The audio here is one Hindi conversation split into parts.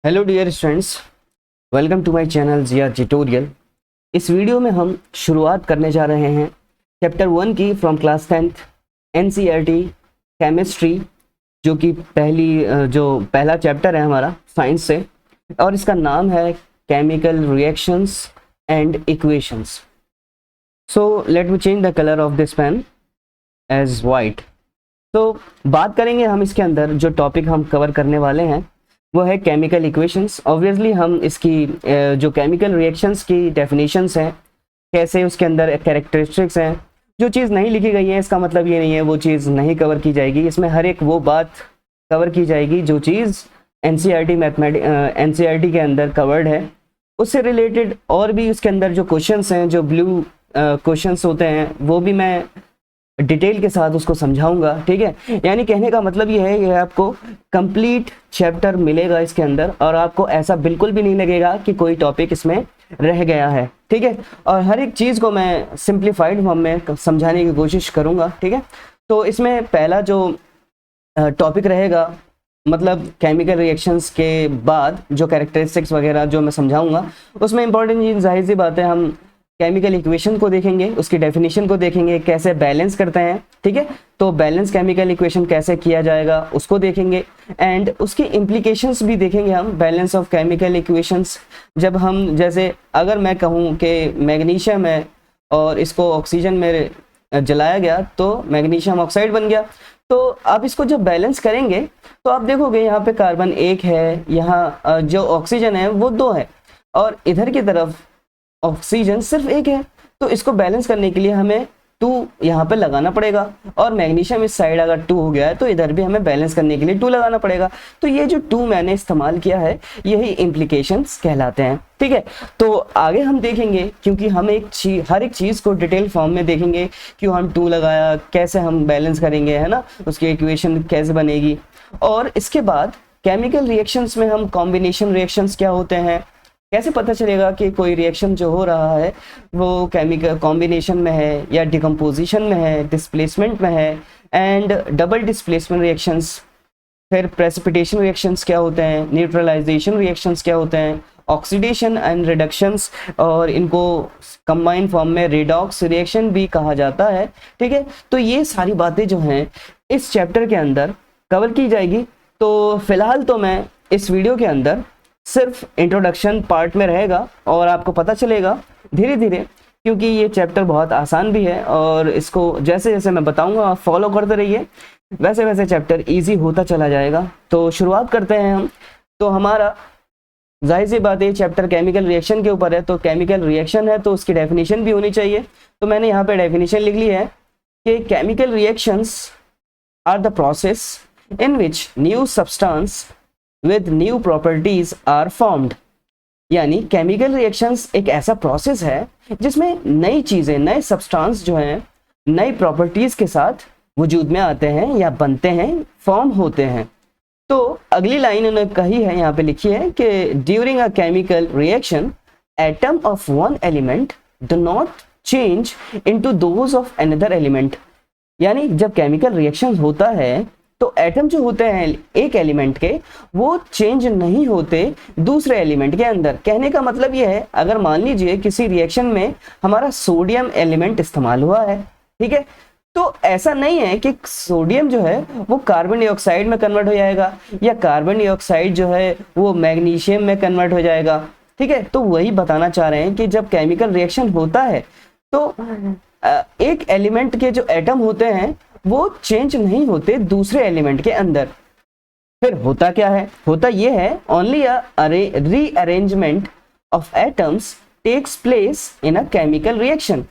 Hello dear students, welcome to my channel Jiya tutorial. इस वीडियो में हम शुरुआत करने जा रहे हैं चैप्टर 1 की from class 10th NCERT chemistry, जो कि पहला चैप्टर है हमारा साइंस से, और इसका नाम है chemical reactions and equations. So let me change the colour of this pen as white. तो बात करेंगे हम इसके अंदर, जो टॉपिक हम कवर करने वाले हैं वो है केमिकल इक्वेशंस। ऑब्वियसली हम इसकी जो केमिकल रिएक्शंस की डेफिनेशंस हैं, कैसे उसके अंदर कैरेक्टरिस्टिक्स हैं, जो चीज़ नहीं लिखी गई है इसका मतलब ये नहीं है वो चीज़ नहीं कवर की जाएगी। इसमें हर एक वो बात कवर की जाएगी जो चीज़ एनसीईआरटी के अंदर कवर्ड है, उससे रिलेटेड। और भी उसके अंदर जो क्वेश्चंस हैं, जो ब्लू क्वेश्चंस होते हैं, वो भी मैं डिटेल के साथ उसको समझाऊंगा। ठीक है, यानी कहने का मतलब ये है कि आपको कंप्लीट चैप्टर मिलेगा इसके अंदर, और आपको ऐसा बिल्कुल भी नहीं लगेगा कि कोई टॉपिक इसमें रह गया है। ठीक है, और हर एक चीज़ को मैं सिंप्लीफाइड फॉर्म में समझाने की कोशिश करूंगा। ठीक है, तो इसमें पहला जो टॉपिक रहेगा, मतलब केमिकल रिएक्शंस के बाद जो कैरेक्टरिस्टिक्स वगैरह जो मैं समझाऊंगा, उसमें इंपॉर्टेंट चीज़ जाहिर सी बात है, हम केमिकल इक्वेशन को देखेंगे, उसकी डेफिनेशन को देखेंगे, कैसे बैलेंस करते हैं। ठीक है, तो बैलेंस केमिकल इक्वेशन कैसे किया जाएगा उसको देखेंगे, एंड उसके इम्प्लीकेशंस भी देखेंगे हम। बैलेंस ऑफ केमिकल इक्वेशंस, जब हम जैसे अगर मैं कहूँ कि मैग्नीशियम है और इसको ऑक्सीजन में जलाया गया तो मैग्नीशियम ऑक्साइड बन गया, तो आप इसको जब बैलेंस करेंगे तो आप देखोगे यहाँ पे कार्बन 1 है, यहाँ जो ऑक्सीजन है वो 2 है, और इधर की तरफ ऑक्सीजन सिर्फ 1 है। तो इसको बैलेंस करने के लिए हमें 2 यहाँ पे लगाना पड़ेगा, और मैग्नीशियम इस साइड अगर 2 हो गया है तो इधर भी हमें बैलेंस करने के लिए 2 लगाना पड़ेगा। तो ये जो 2 मैंने इस्तेमाल किया है, यही इम्प्लीकेशंस कहलाते हैं। ठीक है, तो आगे हम देखेंगे, क्योंकि हम हर एक चीज़ को डिटेल फॉर्म में देखेंगे, क्यों हम 2 लगाया, कैसे हम बैलेंस करेंगे, है ना, उसकी इक्वेशन कैसे बनेगी। और इसके बाद केमिकल रिएक्शंस में हम कॉम्बिनेशन रिएक्शंस क्या होते हैं, कैसे पता चलेगा कि कोई रिएक्शन जो हो रहा है वो केमिकल कॉम्बिनेशन में है या डिकम्पोजिशन में है, डिस्प्लेसमेंट में है, एंड डबल डिस्प्लेसमेंट रिएक्शंस। फिर प्रेसिपिटेशन रिएक्शंस क्या होते हैं, न्यूट्रलाइजेशन रिएक्शंस क्या होते हैं, ऑक्सीडेशन एंड रिडक्शंस, और इनको कंबाइन फॉर्म में रेडॉक्स रिएक्शन भी कहा जाता है। ठीक है, तो ये सारी बातें जो हैं इस चैप्टर के अंदर कवर की जाएगी। तो फिलहाल तो मैं इस वीडियो के अंदर सिर्फ इंट्रोडक्शन पार्ट में रहेगा, और आपको पता चलेगा धीरे धीरे, क्योंकि ये चैप्टर बहुत आसान भी है, और इसको जैसे जैसे मैं बताऊंगा आप फॉलो करते रहिए, वैसे वैसे चैप्टर इजी होता चला जाएगा। तो शुरुआत करते हैं हम। तो हमारा जाहिर सी बात है चैप्टर केमिकल रिएक्शन के ऊपर है, तो केमिकल रिएक्शन है तो उसकी डेफिनेशन भी होनी चाहिए। तो मैंने यहाँ पे डेफिनेशन लिख ली है कि chemical reactions are the process in which new substance with new properties are formed। यानी केमिकल रिएक्शंस एक ऐसा प्रोसेस है जिसमें नई चीजें, नए सब्सटेंस जो हैं नई प्रॉपर्टीज के साथ वजूद में आते हैं या बनते हैं, फॉर्म होते हैं। तो अगली लाइन उन्होंने कही है, यहाँ पे लिखी है कि during a chemical reaction atom of one element do not change into those of another element. यानी जब केमिकल रिएक्शन होता है तो एटम जो होते हैं एक एलिमेंट के, वो चेंज नहीं होते दूसरे एलिमेंट के अंदर। कहने का मतलब ये है, अगर मान लीजिए किसी रिएक्शन में हमारा सोडियम एलिमेंट इस्तेमाल हुआ है, ठीक है, तो ऐसा नहीं है कि सोडियम जो है वो कार्बन डाइऑक्साइड में कन्वर्ट हो जाएगा, या कार्बन डाइऑक्साइड जो है वो मैग्नीशियम में कन्वर्ट हो जाएगा। ठीक है, तो वही बताना चाह रहे हैं कि जब केमिकल रिएक्शन होता है तो एक एलिमेंट के जो एटम होते हैं वो चेंज नहीं होते दूसरे एलिमेंट के अंदर। फिर होता क्या है, होता ये है only a rearrangement of atoms takes place in a chemical reaction.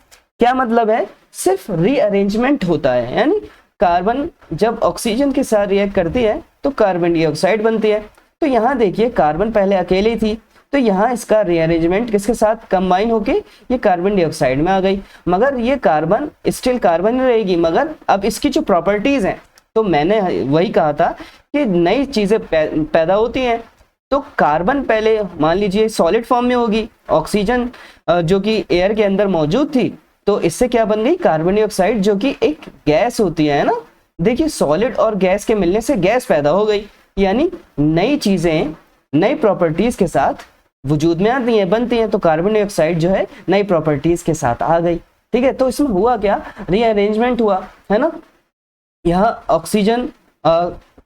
क्या मतलब है, सिर्फ रीअरेंजमेंट होता है, यानी कार्बन जब ऑक्सीजन के साथ रिएक्ट करती है तो कार्बन डाइऑक्साइड बनती है। तो यहाँ देखिए कार्बन पहले अकेले थी, तो यहाँ इसका रीअरेंजमेंट किसके साथ कंबाइन होके ये कार्बन डाइऑक्साइड में आ गई, मगर ये कार्बन स्टिल कार्बन ही रहेगी, मगर अब इसकी जो प्रॉपर्टीज हैं, तो मैंने वही कहा था कि नई चीजें पैदा होती हैं। तो कार्बन पहले मान लीजिए सॉलिड फॉर्म में होगी, ऑक्सीजन जो कि एयर के अंदर मौजूद थी, तो इससे क्या बन गई, कार्बन डाइऑक्साइड, जो कि एक गैस होती है ना। देखिए सॉलिड और गैस के मिलने से गैस पैदा हो गई, यानी नई चीजें नई प्रॉपर्टीज के साथ वजूद में आती हैं, बनती हैं। तो कार्बन डाइऑक्साइड जो है नई प्रॉपर्टीज के साथ आ गई, ठीक है। तो इसमें हुआ क्या, रीअरेंजमेंट हुआ, है ना। यहाँ ऑक्सीजन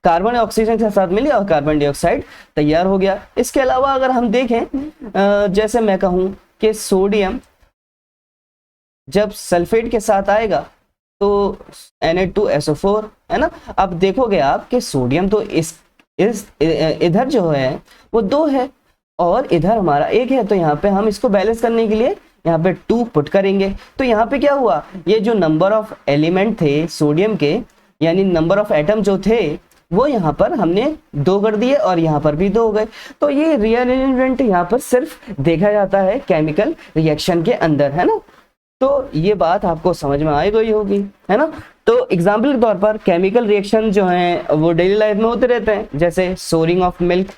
कार्बन ऑक्सीजन के साथ मिली और कार्बन डाइऑक्साइड तैयार हो गया। इसके अलावा अगर हम देखें जैसे मैं कहूँ कि सोडियम जब सल्फेट के साथ आएगा तो Na2SO4, है ना। अब देखोगे आप कि सोडियम तो इस इधर जो है वो 2 है और इधर हमारा 1 है, तो यहाँ पे हम इसको बैलेंस करने के लिए यहाँ पे 2 पुट करेंगे। तो यहाँ पे क्या हुआ, ये जो नंबर ऑफ एलिमेंट थे सोडियम के, यानी नंबर ऑफ एटम जो थे वो यहाँ पर हमने 2 कर दिए और यहाँ पर भी 2 हो गए। तो ये रीअरेंजमेंट यहाँ पर सिर्फ देखा जाता है केमिकल रिएक्शन के अंदर, है ना। तो ये बात आपको समझ में आई गई होगी, है ना। तो एग्जाम्पल के तौर पर केमिकल रिएक्शन जो हैं वो डेली लाइफ में होते रहते हैं, जैसे सोरिंग ऑफ मिल्क,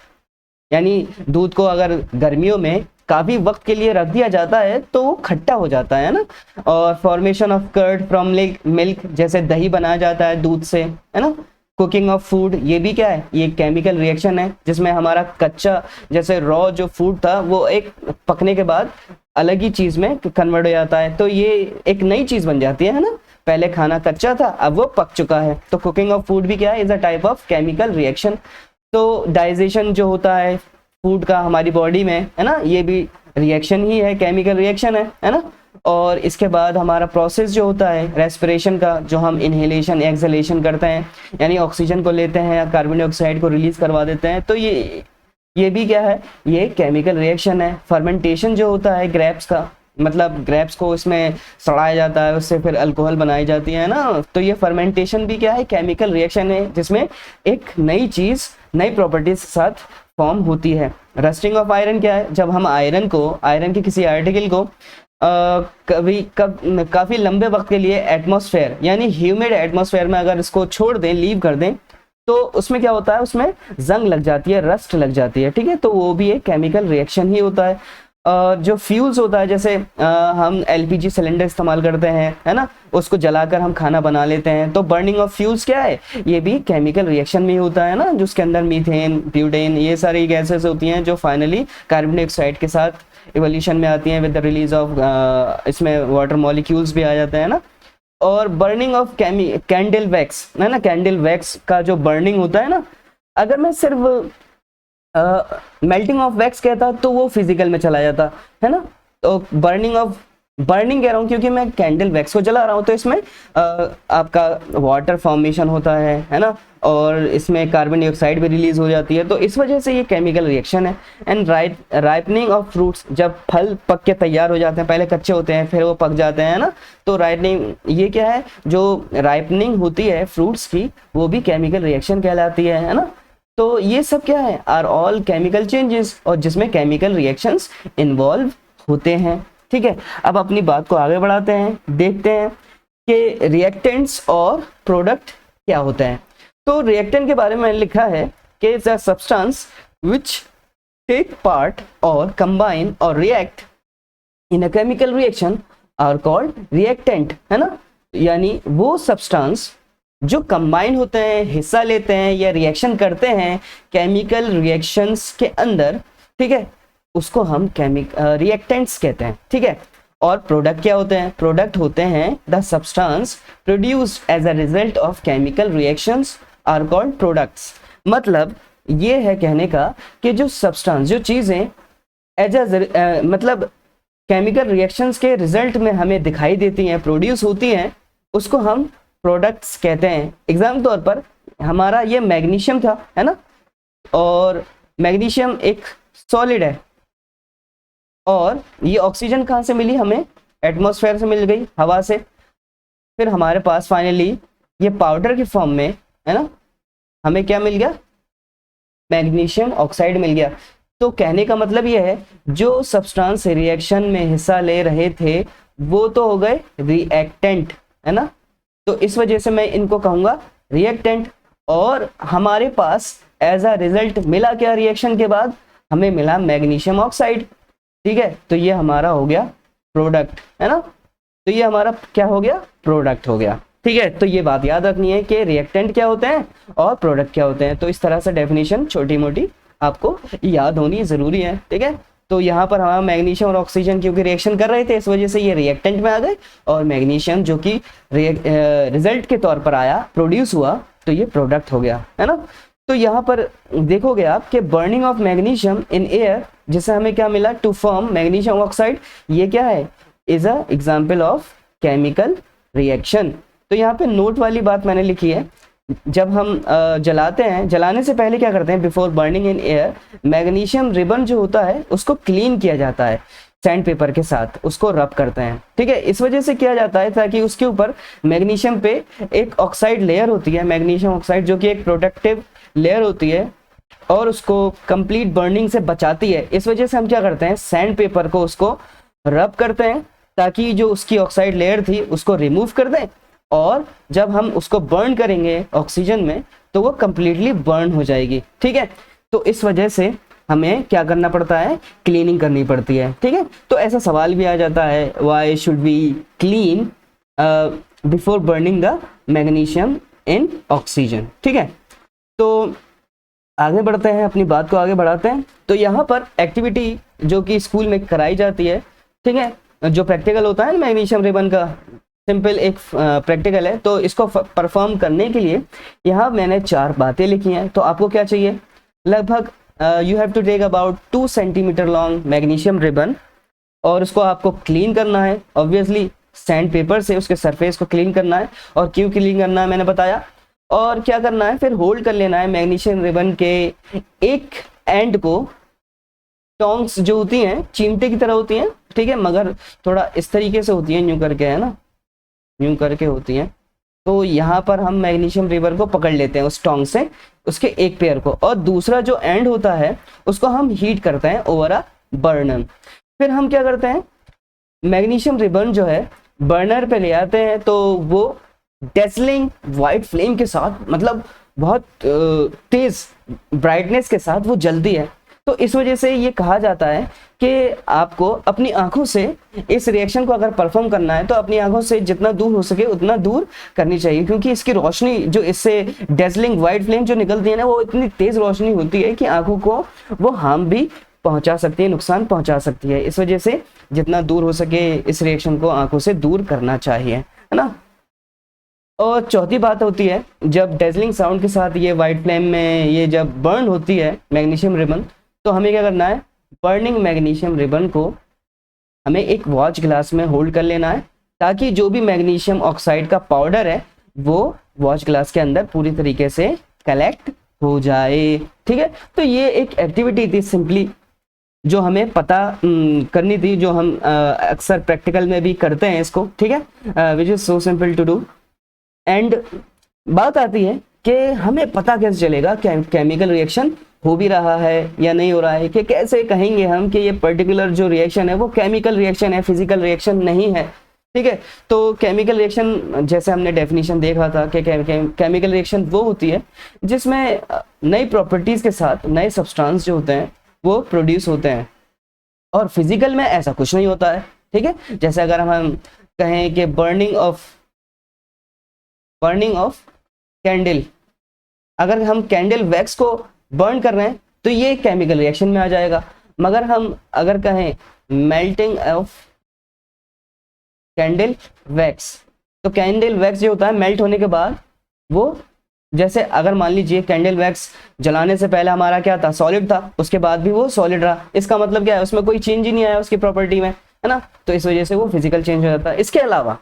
यानी दूध को अगर गर्मियों में काफी वक्त के लिए रख दिया जाता है तो वो खट्टा हो जाता है ना। और formation of curd from milk, जैसे दही बनाया जाता है दूध से, है ना। कुकिंग ऑफ फूड, ये भी क्या है, ये केमिकल रिएक्शन है जिसमें हमारा कच्चा जैसे रॉ जो फूड था वो एक पकने के बाद अलग ही चीज में कन्वर्ट हो जाता है, तो ये एक नई चीज बन जाती है ना। पहले खाना कच्चा था, अब वो पक चुका है। तो कुकिंग ऑफ फूड भी क्या है, is a type of chemical reaction. तो डाइजेशन जो होता है फूड का हमारी बॉडी में, है ना, ये भी रिएक्शन ही है, केमिकल रिएक्शन है ना। और इसके बाद हमारा प्रोसेस जो होता है रेस्पिरेशन का, जो हम इनहेलेशन एक्सहेलेशन करते हैं, यानी ऑक्सीजन को लेते हैं या कार्बन डाइऑक्साइड को रिलीज करवा देते हैं, तो ये भी क्या है, ये केमिकल रिएक्शन है। फर्मेंटेशन जो होता है ग्रेप्स का, मतलब ग्रेप्स को इसमें सड़ाया जाता है, उससे फिर अल्कोहल बनाई जाती है ना। तो ये फर्मेंटेशन भी क्या है, केमिकल रिएक्शन है जिसमें एक नई चीज नई प्रॉपर्टीज के साथ फॉर्म होती है। रस्टिंग ऑफ आयरन क्या है, जब हम आयरन के किसी आर्टिकल को काफी लंबे वक्त के लिए एटमॉस्फेयर यानी ह्यूमिड एटमॉस्फेयर में अगर इसको छोड़ दें, लीव कर दें, तो उसमें क्या होता है, उसमें जंग लग जाती है, रस्ट लग जाती है, ठीक है। तो वो भी एक केमिकल रिएक्शन ही होता है। जो फ्यूल्स होता है, जैसे हम एलपीजी सिलेंडर इस्तेमाल करते हैं, है ना, उसको जलाकर हम खाना बना लेते हैं, तो बर्निंग ऑफ फ्यूल्स क्या है, ये भी केमिकल रिएक्शन में होता है ना, जो उसके अंदर मीथेन, ब्यूटेन, ये सारी गैसेस होती हैं जो फाइनली कार्बन डाइऑक्साइड के साथ इवोल्यूशन में आती हैं विद द रिलीज ऑफ इसमें वाटर मॉलिक्यूल्स भी आ जाते हैं ना। और बर्निंग ऑफ कैंडल वैक्स, है ना, कैंडल वैक्स का जो बर्निंग होता है ना, अगर मैं सिर्फ मेल्टिंग ऑफ वैक्स कहता तो वो फिजिकल में चला जाता, है ना। तो बर्निंग कह रहा हूँ क्योंकि मैं कैंडल वैक्स को जला रहा हूँ, तो इसमें आपका वाटर फॉर्मेशन होता है ना, और इसमें कार्बन डाइऑक्साइड भी रिलीज हो जाती है, तो इस वजह से ये केमिकल रिएक्शन है। एंड राइपनिंग ऑफ फ्रूट्स, जब फल पक के तैयार हो जाते हैं, पहले कच्चे होते हैं फिर वो पक जाते हैं ना, तो राइपनिंग, ये क्या है, जो राइपनिंग होती है फ्रूट्स की, वो भी केमिकल रिएक्शन कहलाती है ना। तो ये सब क्या है, आर ऑल केमिकल चेंजेस, और जिसमें केमिकल रिएक्शंस इन्वॉल्व होते हैं, ठीक है। अब अपनी बात को आगे बढ़ाते हैं, देखते हैं कि रिएक्टेंट्स और प्रोडक्ट क्या होते हैं। तो रिएक्टेंट के बारे में लिखा है कि it's a substance which take part or combine or react in a chemical reaction are called reactant, है ना। यानी वो सब्सटेंस जो कंबाइन होते हैं, हिस्सा लेते हैं या रिएक्शन करते हैं केमिकल रिएक्शंस के अंदर, ठीक है, उसको हम रिएक्टेंट्स कहते हैं, ठीक है। और प्रोडक्ट क्या होते हैं, प्रोडक्ट होते हैं the substance produced as a result of chemical reactions are called products. मतलब ये है कहने का कि जो सब्सटेंस, जो चीजें एज मतलब केमिकल रिएक्शंस के रिजल्ट में हमें दिखाई देती हैं, प्रोड्यूस होती हैं, उसको हम प्रोडक्ट्स कहते हैं। एग्जाम्पल तौर पर हमारा ये मैग्नीशियम था, है ना, और मैग्नीशियम एक सॉलिड है, और ये ऑक्सीजन कहाँ से मिली हमें, एटमॉस्फेयर से मिल गई, हवा से, फिर हमारे पास फाइनली ये पाउडर की फॉर्म में, है ना, हमें क्या मिल गया, मैग्नीशियम ऑक्साइड मिल गया। तो कहने का मतलब ये है, जो सब्सटेंस रिएक्शन में हिस्सा ले रहे थे वो तो हो गए रिएक्टेंट, है ना। तो इस वजह से मैं इनको कहूंगा रिएक्टेंट। और हमारे पास एज अ रिजल्ट मिला क्या, रिएक्शन के बाद हमें मिला मैग्नीशियम ऑक्साइड, ठीक है। तो ये हमारा हो गया प्रोडक्ट, है ना। तो ये हमारा क्या हो गया, प्रोडक्ट हो गया, ठीक है। तो ये बात याद रखनी है कि रिएक्टेंट क्या होते हैं और प्रोडक्ट क्या होते हैं। तो इस तरह से डेफिनेशन छोटी मोटी आपको याद होनी ज़रूरी है, ठीक है। तो यहाँ पर हमारा मैग्नीशियम और ऑक्सीजन क्योंकि रिएक्शन कर रहे थे, इस वजह से ये रिएक्टेंट में आ गए, और मैग्नीशियम जो कि रिजल्ट के तौर पर आया, प्रोड्यूस हुआ, तो ये प्रोडक्ट हो गया, है ना। तो यहाँ पर देखोगे आप कि burning of magnesium in air, जिससे हमें क्या मिला, टू फॉर्म मैग्नीशियम ऑक्साइड, ये क्या है, is a example of chemical reaction. तो यहाँ पे नोट वाली बात मैंने लिखी है, जब हम जलाते हैं, जलाने से पहले क्या करते हैं, before burning in air, magnesium ribbon जो होता है उसको क्लीन किया जाता है सैंड पेपर के साथ, उसको रब करते हैं, ठीक है। इस वजह से किया जाता है ताकि उसके ऊपर मैग्नीशियम पे एक ऑक्साइड लेयर होती है, मैग्नीशियम ऑक्साइड, जो कि एक प्रोटेक्टिव लेयर होती है और उसको कंप्लीट बर्निंग से बचाती है। इस वजह से हम क्या करते हैं, सैंड पेपर को उसको रब करते हैं ताकि जो उसकी ऑक्साइड लेयर थी उसको रिमूव कर दें, और जब हम उसको बर्न करेंगे ऑक्सीजन में तो वो कंप्लीटली बर्न हो जाएगी, ठीक है। तो इस वजह से हमें क्या करना पड़ता है, क्लीनिंग करनी पड़ती है, ठीक है। तो ऐसा सवाल भी आ जाता है, why should we clean before burning the magnesium in oxygen, ठीक है। तो आगे बढ़ते हैं, अपनी बात को आगे बढ़ाते हैं। तो यहाँ पर एक्टिविटी जो कि स्कूल में कराई जाती है, ठीक है, जो प्रैक्टिकल होता है मैग्नीशियम रिबन का, सिंपल एक प्रैक्टिकल है, तो इसको परफॉर्म करने के लिए यहाँ मैंने 4 बातें लिखी हैं। तो आपको क्या चाहिए, लगभग you have to take about 2 centimetre long magnesium ribbon, और उसको आपको क्लीन करना है, ऑब्वियसली सैंड पेपर से उसके सरफेस को क्लीन करना है। और क्यों क्लीन करना है मैंने बताया। और क्या करना है, फिर होल्ड कर लेना है मैग्नीशियम रिबन के एक एंड को, टोंग्स जो होती हैं चिमटे की तरह होती हैं, ठीक है, मगर थोड़ा इस तरीके से होती हैं, यूं करके, है ना, यूं करके होती हैं। तो यहाँ पर हम मैग्नीशियम रिबन को पकड़ लेते हैं उस टोंग से, उसके एक पेयर को, और दूसरा जो एंड होता है उसको हम हीट करते हैं ओवर अ बर्नर। फिर हम क्या करते हैं, मैग्नीशियम रिबन जो है बर्नर पे ले आते हैं, तो वो डेजलिंग वाइट फ्लेम के साथ, मतलब बहुत तेज ब्राइटनेस के साथ वो जलती है। तो इस वजह से ये कहा जाता है कि आपको अपनी आंखों से इस रिएक्शन को अगर परफॉर्म करना है तो अपनी आंखों से जितना दूर हो सके उतना दूर करनी चाहिए, क्योंकि इसकी रोशनी जो इससे डेजलिंग वाइट फ्लेम जो निकलती है ना, वो इतनी तेज रोशनी होती है कि आंखों को वो हार्म भी पहुंचा सकती है, नुकसान पहुंचा सकती है। इस वजह से जितना दूर हो सके इस रिएक्शन को आंखों से दूर करना चाहिए, है ना। और चौथी बात होती है, जब डेजलिंग साउंड के साथ ये वाइट फ्लेम में ये जब बर्न होती है मैग्नीशियम रिबन, तो हमें क्या करना है, बर्निंग मैग्नीशियम रिबन को हमें एक वॉच ग्लास में होल्ड कर लेना है, ताकि जो भी मैग्नीशियम ऑक्साइड का पाउडर है वो वॉच ग्लास के अंदर पूरी तरीके से कलेक्ट हो जाए, ठीक है। तो ये एक एक्टिविटी थी सिंपली जो हमें पता करनी थी, जो हम अक्सर प्रैक्टिकल में भी करते हैं इसको, ठीक है, which is so simple to do. And बात आती है कि हमें पता कैसे चलेगा केमिकल रिएक्शन हो भी रहा है या नहीं हो रहा है, कि कैसे कहेंगे हम कि ये पर्टिकुलर जो रिएक्शन है वो केमिकल रिएक्शन है, फिजिकल रिएक्शन नहीं है, ठीक है। तो केमिकल रिएक्शन जैसे हमने डेफिनेशन देखा था कि केमिकल रिएक्शन वो होती है जिसमें नई प्रॉपर्टीज के साथ नए सब्सटेंस जो होते हैं वो प्रोड्यूस होते हैं, और फिजिकल में ऐसा कुछ नहीं होता है, ठीक है। जैसे अगर हम कहें कि बर्निंग ऑफ कैंडल, अगर हम कैंडल वैक्स को बर्न कर रहे हैं तो ये केमिकल रिएक्शन में आ जाएगा, मगर हम अगर कहें मेल्टिंग ऑफ कैंडल वैक्स, तो कैंडल वैक्स जो होता है मेल्ट होने के बाद वो, जैसे अगर मान लीजिए कैंडल वैक्स जलाने से पहले हमारा क्या था, सॉलिड था, उसके बाद भी वो सॉलिड रहा, इसका मतलब क्या है, उसमें कोई चेंज ही नहीं आया उसकी प्रॉपर्टी में, है ना। तो इस वजह से वो फिजिकल चेंज हो जाता है। इसके अलावा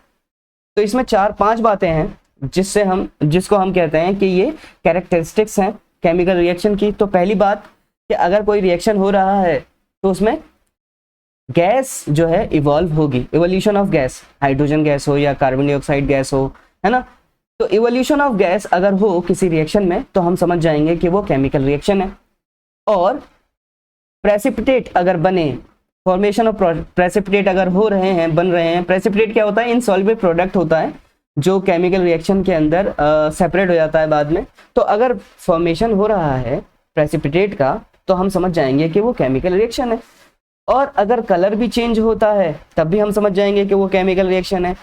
तो इसमें 4-5 बातें हैं जिसको हम कहते हैं कि ये कैरेक्टरिस्टिक्स हैं केमिकल रिएक्शन की। तो पहली बात कि अगर कोई रिएक्शन हो रहा है तो उसमें गैस जो है इवॉल्व होगी, evolution of gas, hydrogen gas हो या कार्बन डाइऑक्साइड गैस हो, है ना। तो इवोल्यूशन ऑफ गैस अगर हो किसी रिएक्शन में तो हम समझ जाएंगे कि वो केमिकल रिएक्शन है। और प्रेसिपिटेट अगर बने, फॉर्मेशन ऑफ प्रेसिपिटेट अगर हो रहे हैं, बन रहे हैं, प्रेसिपिटेट क्या होता है, इनसॉल्युबल प्रोडक्ट होता है जो केमिकल रिएक्शन के अंदर सेपरेट हो जाता है बाद में। तो अगर फॉर्मेशन हो रहा है प्रेसिपिटेट का तो हम समझ जाएंगे कि वो केमिकल रिएक्शन है। और अगर कलर भी चेंज होता है तब भी हम समझ जाएंगे कि वो केमिकल रिएक्शन है।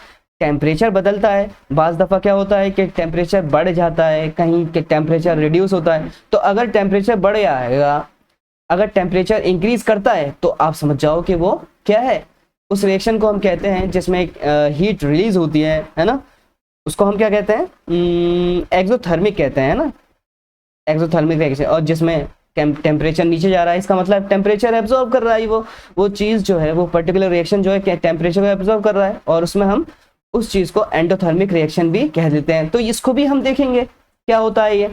टेम्परेचर बदलता है, बाज़ दफ़ा क्या होता है कि टेम्परेचर बढ़ जाता है, कहीं के टेम्परेचर रिड्यूस होता है। तो अगर टेम्परेचर बढ़ जाएगा अगर टेम्परेचर इंक्रीज करता है तो आप समझ जाओ कि वो क्या है, उस रिएक्शन को हम कहते हैं जिसमें हीट रिलीज होती है ना, उसको हम क्या कहते हैं, एक्सोथर्मिक कहते हैं ना, एक्सोथर्मिक रिएक्शन। और जिसमें टेम्परेचर नीचे जा रहा है, इसका मतलब टेम्परेचर एब्जॉर्ब कर रहा है, वो चीज़ जो है, वो पर्टिकुलर रिएक्शन जो है टेम्परेचर को एब्जॉर्ब कर रहा है, और उसमें हम उस चीज़ को एंडोथर्मिक रिएक्शन भी कह देते हैं। तो इसको भी हम देखेंगे क्या होता है ये।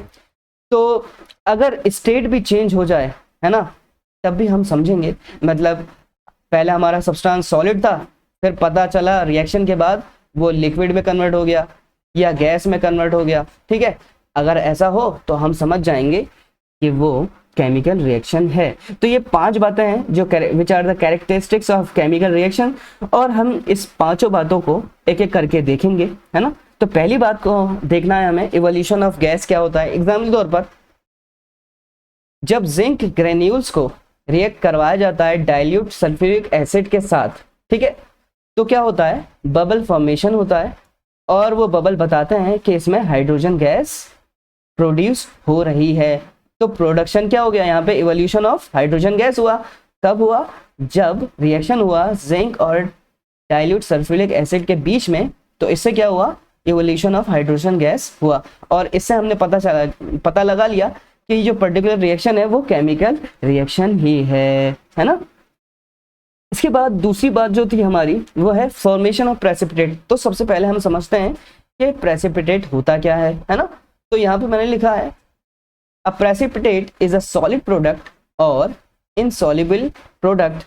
तो अगर स्टेट भी चेंज हो जाए, है ना, तब भी हम समझेंगे, मतलब पहले हमारा सब्सटेंस सॉलिड था, फिर पता चला रिएक्शन के बाद वो लिक्विड में कन्वर्ट हो गया या गैस में कन्वर्ट हो गया, ठीक है। अगर ऐसा हो तो हम समझ जाएंगे कि वो केमिकल रिएक्शन है। तो ये 5 बातें हैं जो which are the characteristics of chemical reaction, और हम इस 5 बातों को एक एक करके देखेंगे, है ना। तो पहली बात को देखना है हमें, इवोल्यूशन ऑफ गैस क्या होता है। एग्जाम्पल के तौर पर, जब जिंक ग्रेन्यूल्स को रिएक्ट करवाया जाता है डाइल्यूट सल्फ्यूरिक एसिड के साथ, ठीक है, तो क्या होता है, बबल फॉर्मेशन होता है, और वो बबल बताते हैं कि इसमें हाइड्रोजन गैस प्रोड्यूस हो रही है। तो प्रोडक्शन क्या हो गया यहाँ पे, इवोल्यूशन ऑफ हाइड्रोजन गैस हुआ। कब हुआ, जब रिएक्शन हुआ जिंक और डाइल्यूट सल्फ्यूरिक एसिड के बीच में, तो इससे क्या हुआ, इवोल्यूशन ऑफ हाइड्रोजन गैस हुआ। और इससे हमने पता लगा लिया कि जो पर्टिकुलर रिएक्शन है वो केमिकल रिएक्शन ही है ना। इसके बाद दूसरी बात जो थी हमारी, वो है फॉर्मेशन ऑफ प्रेसिपिटेट। तो सबसे पहले हम समझते हैं कि प्रेसिपिटेट होता क्या है ना। तो यहाँ पे मैंने लिखा है, a precipitate is a solid product और इनसॉल्युबल प्रोडक्ट,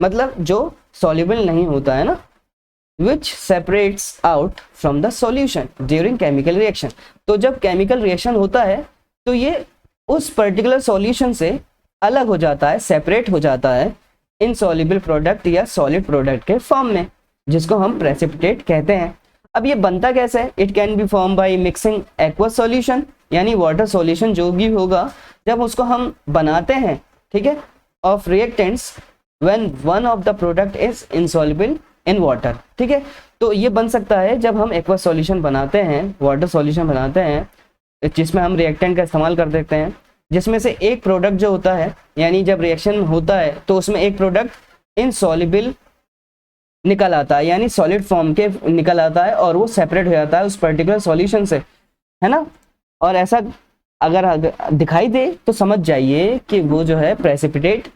मतलब जो सॉल्युबल नहीं होता है ना, which separates out from the solution during chemical reaction। तो जब केमिकल रिएक्शन होता है तो ये उस पर्टिकुलर सॉल्यूशन से अलग हो जाता है, सेपरेट हो जाता है इनसॉल्युबल प्रोडक्ट या सॉलिड प्रोडक्ट के फॉर्म में, जिसको हम प्रेसिपिटेट कहते हैं। अब ये बनता कैसे है, it can be form by mixing aqueous solution, यानी वाटर सॉल्यूशन जो भी होगा, जब उसको हम बनाते हैं, ठीक है, of reactants when one of the product is insoluble in water, ठीक है। तो ये बन सकता है जब हम एक्वस सॉल्यूशन बनाते हैं, वाटर सॉल्यूशन बनाते हैं, जिसमें हम रिएक्टेंट का इस्तेमाल कर देते हैं, जिसमें से एक प्रोडक्ट जो होता है, यानी जब रिएक्शन होता है तो उसमें एक प्रोडक्ट इनसॉल्युबल निकल आता है, यानी सॉलिड फॉर्म के निकल आता है, और वो सेपरेट हो जाता है उस पर्टिकुलर सॉल्यूशन से, है ना। और ऐसा अगर दिखाई दे तो समझ जाइए कि वो जो है प्रेसिपिटेट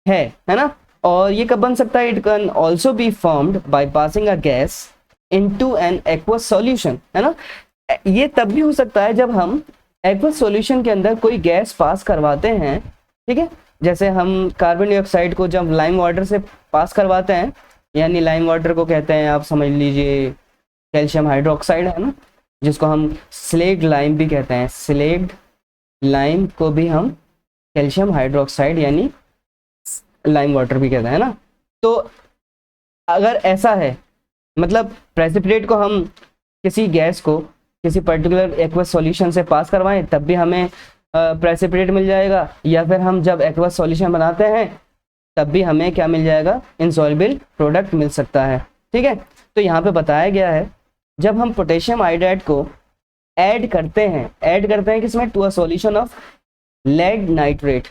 है ना। और ये कब बन सकता है, it can also be formed by passing a gas into an aqueous solution, है ना। ये तब भी हो सकता है जब हम एक्वस सॉल्यूशन के अंदर कोई गैस पास करवाते हैं, ठीक है। जैसे हम कार्बन डाइऑक्साइड को जब लाइम वाटर से पास करवाते हैं, यानी लाइम वाटर को कहते हैं, आप समझ लीजिए कैल्शियम हाइड्रोक्साइड, है ना, जिसको हम स्लेग्ड लाइम भी कहते हैं। स्लेग्ड लाइम को भी हम कैल्शियम हाइड्रोक्साइड यानी लाइम वाटर भी कहते हैं ना। तो अगर ऐसा है, मतलब प्रेसिपिटेट को हम किसी गैस को किसी पर्टिकुलर एक्वस सॉल्यूशन से पास करवाएं तब भी हमें प्रेसिपिटेट मिल जाएगा, या फिर हम जब एक्वस सॉल्यूशन बनाते हैं तब भी हमें क्या मिल जाएगा, इनसॉल्युबल प्रोडक्ट मिल सकता है, ठीक है। तो यहाँ पे बताया गया है, जब हम पोटेशियम आयोडाइड को ऐड करते हैं किसमें, to a solution of lead nitrate,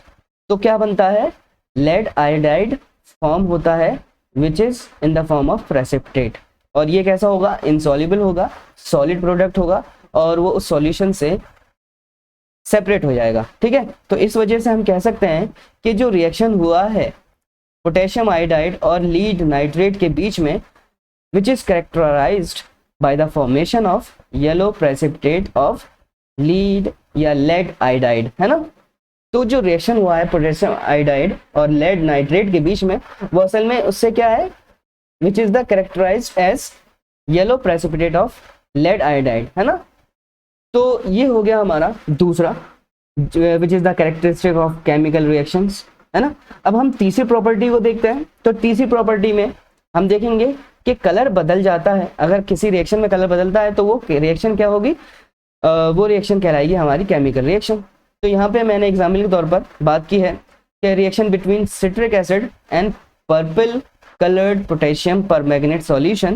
तो क्या बनता है, लेड आयोडाइड फॉर्म होता है, which is in the form of precipitate. और ये कैसा होगा, इनसॉल्युबल होगा, सॉलिड प्रोडक्ट होगा, और वो उस सॉल्यूशन से सेपरेट हो जाएगा, ठीक है। तो इस वजह से हम कह सकते हैं कि जो रिएक्शन हुआ है पोटेशियम आयोडाइड और लीड नाइट्रेट के बीच में, which is characterised by the formation of yellow precipitate of lead या लेड आयोडाइड, है ना। तो जो रिएक्शन हुआ है पोटेशियम आयोडाइड और लेड नाइट्रेट के बीच में, वो असल में उससे क्या है, which is the characterised as yellow precipitate of lead iodide, है ना। तो ये हो गया हमारा दूसरा, which is the characteristic of chemical reactions, है ना। अब हम तीसरी प्रॉपर्टी को देखते हैं। तो तीसरी प्रॉपर्टी में हम देखेंगे कि कलर बदल जाता है। अगर किसी रिएक्शन में कलर बदलता है तो वो रिएक्शन क्या होगी, वो रिएक्शन कहलाएगी हमारी केमिकल रिएक्शन। तो यहाँ पे मैंने एग्जाम्पल के तौर पर बात की है कि reaction between citric acid and purple colored potassium permanganate solution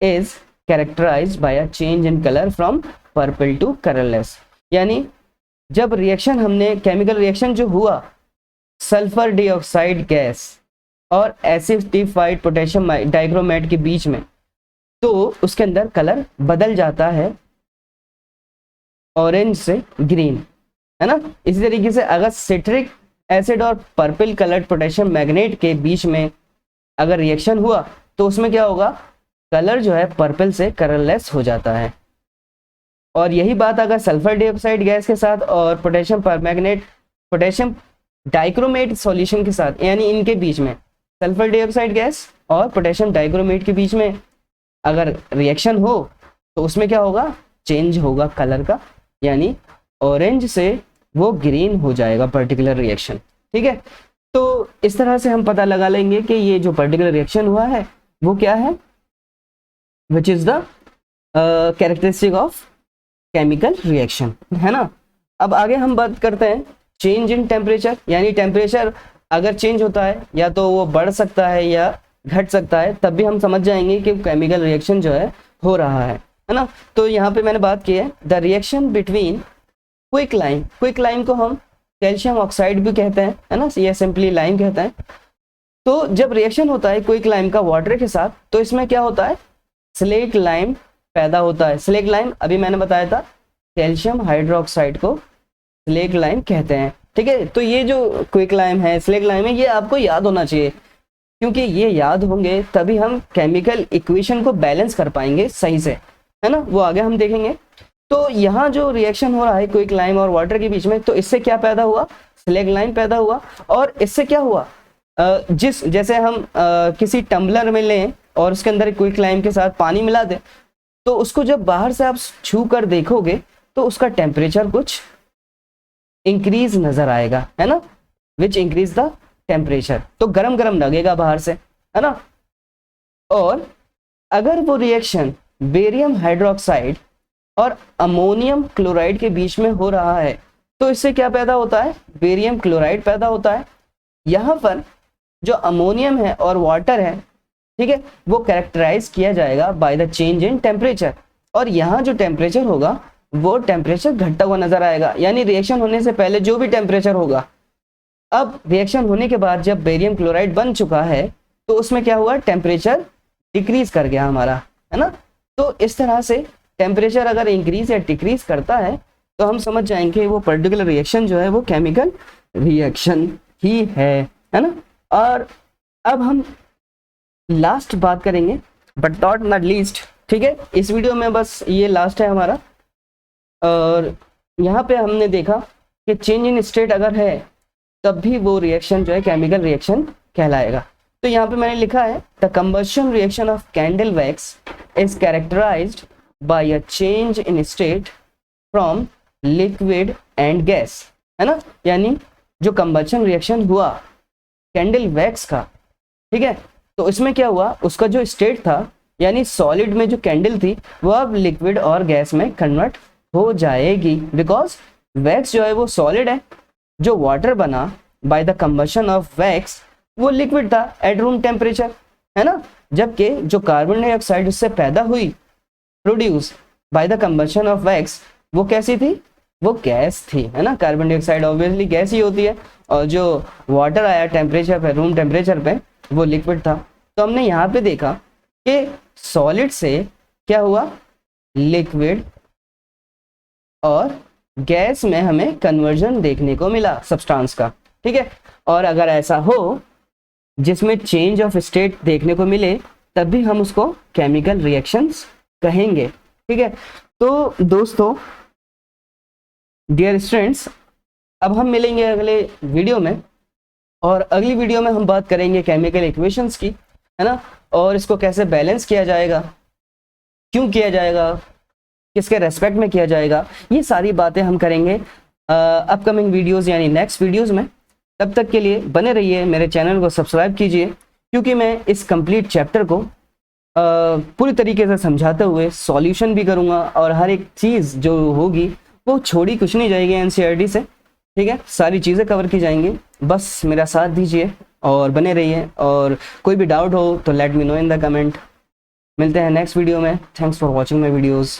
is characterized by a change in color from purple to colorless। यानी जब रिएक्शन हमने केमिकल रिएक्शन जो हुआ सल्फर डाइऑक्साइड गैस और एसिडिफाइड पोटेशियम डाइक्रोमेट के बीच में, तो उसके अंदर कलर बदल जाता है ऑरेंज से ग्रीन, है ना। इसी तरीके से अगर सिट्रिक एसिड और पर्पल कलर्ड पोटेशियम मैग्नेट के बीच में अगर रिएक्शन हुआ तो उसमें क्या होगा, कलर जो है पर्पल से कलरलेस हो जाता है। और यही बात अगर सल्फर डाइऑक्साइड गैस के साथ और potassium permanganate potassium dichromate solution के साथ, यानी इनके बीच में सल्फर डाइऑक्साइड गैस और पोटेशियम डाइक्रोमेट के बीच में अगर रिएक्शन हो तो उसमें क्या होगा, चेंज होगा कलर का, यानी ऑरेंज से वो ग्रीन हो जाएगा पर्टिकुलर रिएक्शन। ठीक है, तो इस तरह से हम पता लगा लेंगे कि ये जो पर्टिकुलर रिएक्शन हुआ है वो क्या है, which is the characteristic of chemical reaction, है ना। अब आगे हम बात करते हैं चेंज इन टेम्परेचर, यानी टेम्परेचर अगर चेंज होता है या तो वो बढ़ सकता है या घट सकता है, तब भी हम समझ जाएंगे कि केमिकल रिएक्शन जो है हो रहा है ना। तो यहाँ पे मैंने बात की है the reaction between quick lime, quick lime को हम कैल्शियम ऑक्साइड भी कहते हैं, है ना, ये सिंपली लाइम कहते हैं। तो जब रिएक्शन होता है क्विक लाइम का वाटर के साथ, तो इसमें क्या होता है, स्लेट लाइम पैदा होता है। स्लेट लाइम अभी मैंने बताया था, कैल्शियम हाइड्रोक्साइड को स्लेट लाइम कहते हैं। ठीक है, तो ये जो क्विक लाइम है, स्लेट लाइम है, ये आपको याद होना चाहिए, क्योंकि ये याद होंगे तभी हम केमिकल इक्वेशन को बैलेंस कर पाएंगे सही से, है ना, वो आगे हम देखेंगे। तो यहाँ जो रिएक्शन हो रहा है क्विक लाइम और वाटर के बीच में, तो इससे क्या पैदा हुआ, स्लेट लाइम पैदा हुआ। और इससे क्या हुआ, जैसे हम किसी टम्बलर में लें और उसके अंदर क्विक लाइम के साथ पानी मिला दें, तो उसको जब बाहर से आप छू कर देखोगे तो उसका टेम्परेचर कुछ इंक्रीज नजर आएगा, है ना, विच इंक्रीज द टेम्परेचर, तो गरम गरम लगेगा बाहर से, है ना। और अगर वो रिएक्शन बेरियम हाइड्रोक्साइड और अमोनियम क्लोराइड के बीच में हो रहा है, तो इससे क्या पैदा होता है, बेरियम क्लोराइड पैदा होता है। यहाँ पर जो अमोनियम है और वाटर है, ठीक है, वो कैरेक्टराइज किया जाएगा by the change in temperature, और यहाँ जो टेम्परेचर होगा वो टेम्परेचर घटता हुआ नजर आएगा, यानी रिएक्शन होने से पहले जो भी टेम्परेचर होगा, अब रिएक्शन होने के बाद जब बेरियम क्लोराइड बन चुका है तो उसमें क्या हुआ, टेम्परेचर डिक्रीज कर गया हमारा, है ना। तो इस तरह से टेम्परेचर अगर इंक्रीज या डिक्रीज करता है तो हम समझ जाएंगे वो पर्टिकुलर रिएक्शन जो है वो केमिकल रिएक्शन ही है ना। और अब हम लास्ट बात करेंगे, बट नॉट नॉट लीस्ट, ठीक है, इस वीडियो में बस ये लास्ट है हमारा। और यहाँ पे हमने देखा कि चेंज इन स्टेट अगर है तब भी वो रिएक्शन जो है केमिकल रिएक्शन कहलाएगा। तो यहाँ पे मैंने लिखा है the combustion reaction of candle wax is characterised by a change in state from liquid and gas, है ना, यानी जो कंबशन रिएक्शन हुआ कैंडल वैक्स का, ठीक है, तो इसमें क्या हुआ, उसका जो स्टेट था यानी सॉलिड में जो कैंडल थी वो अब लिक्विड और गैस में कन्वर्ट हो जाएगी, बिकॉज वैक्स जो है वो सॉलिड है, जो वाटर बना by the combustion of wax वो लिक्विड था एट रूम टेम्परेचर, है ना, जबकि जो कार्बन डाइऑक्साइड उससे पैदा हुई produce by the combustion of wax वो कैसी थी, वो गैस थी, है ना, कार्बन डाइऑक्साइड ऑब्वियसली गैस ही होती है, और जो वाटर आया टेम्परेचर पे, रूम टेम्परेचर पे, वो लिक्विड था। तो हमने यहाँ पे देखा कि सॉलिड से क्या हुआ, लिक्विड और गैस में हमें कन्वर्जन देखने को मिला सब्सटेंस का, ठीक है। और अगर ऐसा हो जिसमें चेंज ऑफ स्टेट देखने को मिले तब भी हम उसको केमिकल रिएक्शंस कहेंगे, ठीक है। तो दोस्तों, डियर स्टूडेंट्स, अब हम मिलेंगे अगले वीडियो में, और अगली वीडियो में हम बात करेंगे केमिकल इक्वेशंस की, है ना, और इसको कैसे बैलेंस किया जाएगा, क्यों किया जाएगा, किसके रेस्पेक्ट में किया जाएगा, ये सारी बातें हम करेंगे अपकमिंग वीडियोस यानी नेक्स्ट वीडियोस में। तब तक के लिए बने रहिए, मेरे चैनल को सब्सक्राइब कीजिए, क्योंकि मैं इस कंप्लीट चैप्टर को पूरी तरीके से समझाते हुए सॉल्यूशन भी करूँगा, और हर एक चीज़ जो होगी वो छोड़ी कुछ नहीं जाएगी एनसीईआरटी से, ठीक है, सारी चीज़ें कवर की जाएंगी। बस मेरा साथ दीजिए और बने रहिए, और कोई भी डाउट हो तो let me know in the comment. मिलते हैं नेक्स्ट वीडियो में। Thanks for watching my videos.